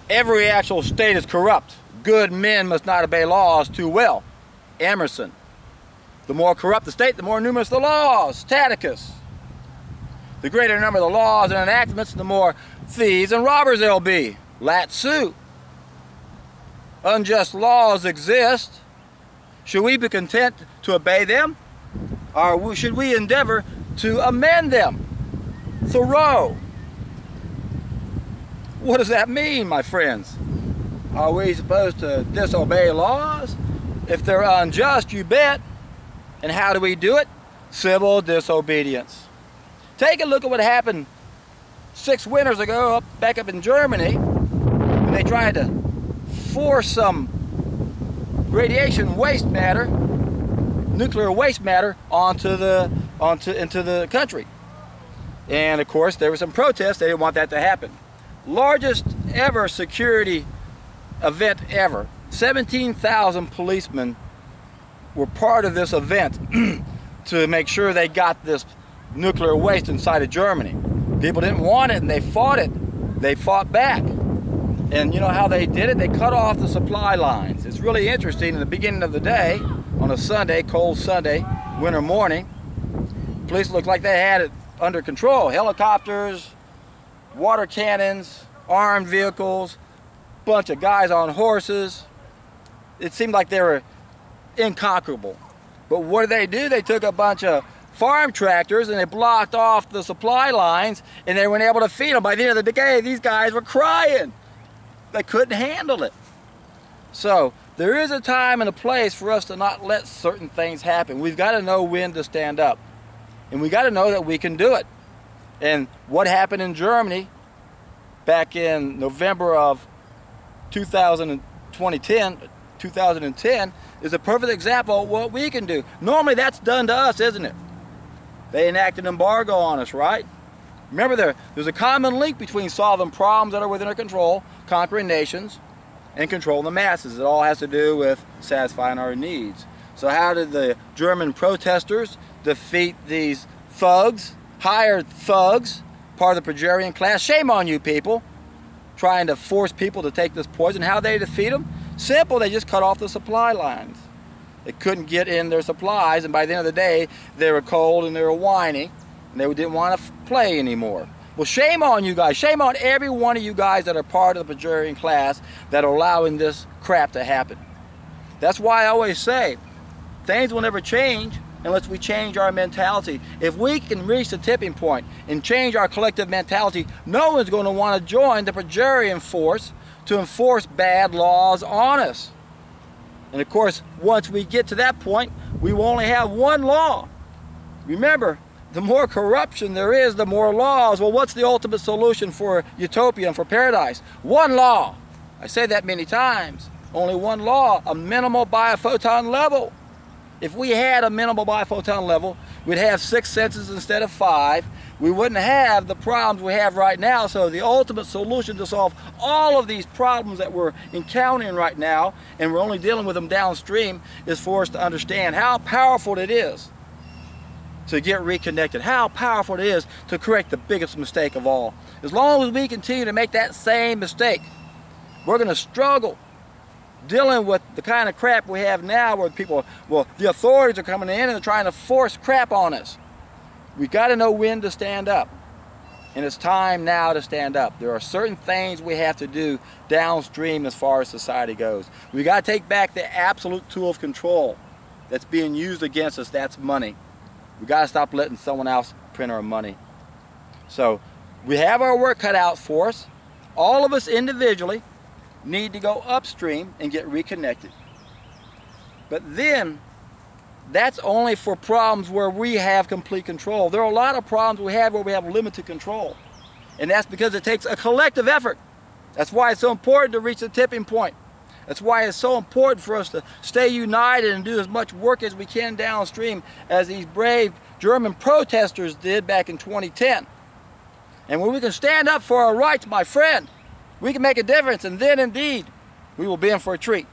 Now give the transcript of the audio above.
Every actual state is corrupt. Good men must not obey laws too well. Emerson. The more corrupt the state, the more numerous the laws. Tacitus. The greater number of the laws and enactments, the more thieves and robbers there'll be. Latsu. Unjust laws exist. Should we be content to obey them? Or should we endeavor to amend them? Thoreau. What does that mean, my friends? Are we supposed to disobey laws? If they're unjust, you bet. And how do we do it? Civil disobedience. Take a look at what happened 6 winters ago back up in Germany when they tried to force some radiation waste matter, nuclear waste matter, into the country. And of course there was some protests. They didn't want that to happen. Largest ever security event ever. 17,000 policemen were part of this event to make sure they got this nuclear waste inside of Germany. People didn't want it and they fought it. They fought back. And you know how they did it? They cut off the supply lines. It's really interesting. In the beginning of the day, on a Sunday, cold Sunday, winter morning, police looked like they had it under control. Helicopters, water cannons, armed vehicles, bunch of guys on horses. It seemed like they were inconquerable. But what did they do? They took a bunch of farm tractors and they blocked off the supply lines and they weren't able to feed them. By the end of the day, these guys were crying. They couldn't handle it. So there is a time and a place for us to not let certain things happen. We've got to know when to stand up. And we got to know that we can do it. And what happened in Germany back in November of 2010 is a perfect example of what we can do. Normally that's done to us, isn't it? They enact an embargo on us, right? Remember, there's a common link between solving problems that are within our control, conquering nations, and controlling the masses. It all has to do with satisfying our needs. So how did the German protesters defeat these thugs, hired thugs, part of the Praetorian class? Shame on you people, trying to force people to take this poison. How they defeat them? Simple, they just cut off the supply lines. They couldn't get in their supplies, and by the end of the day, they were cold and they were whining, and they didn't want to play anymore. Well, shame on you guys. Shame on every one of you guys that are part of the Praetorian class that are allowing this crap to happen. That's why I always say, things will never change unless we change our mentality. If we can reach the tipping point and change our collective mentality, no one's going to want to join the Praetorian force to enforce bad laws on us. And of course, once we get to that point, we will only have one law. Remember, the more corruption there is, the more laws. Well, what's the ultimate solution for utopia and for paradise? One law. I say that many times. Only one law, a minimal biophoton level. If we had a minimal biophoton level, we'd have 6 senses instead of 5. We wouldn't have the problems we have right now. So the ultimate solution to solve all of these problems that we're encountering right now, and we're only dealing with them downstream, is for us to understand how powerful it is to get reconnected, how powerful it is to correct the biggest mistake of all. As long as we continue to make that same mistake, we're going to struggle dealing with the kind of crap we have now where people, well, the authorities are coming in and they're trying to force crap on us. We've got to know when to stand up. And it's time now to stand up. There are certain things we have to do downstream as far as society goes. We've got to take back the absolute tool of control that's being used against us. That's money. We've got to stop letting someone else print our money. So we have our work cut out for us. All of us individually need to go upstream and get reconnected. But then, that's only for problems where we have complete control. There are a lot of problems we have where we have limited control. And that's because it takes a collective effort. That's why it's so important to reach the tipping point. That's why it's so important for us to stay united and do as much work as we can downstream as these brave German protesters did back in 2010. And when we can stand up for our rights, my friend, we can make a difference, and then indeed we will be in for a treat.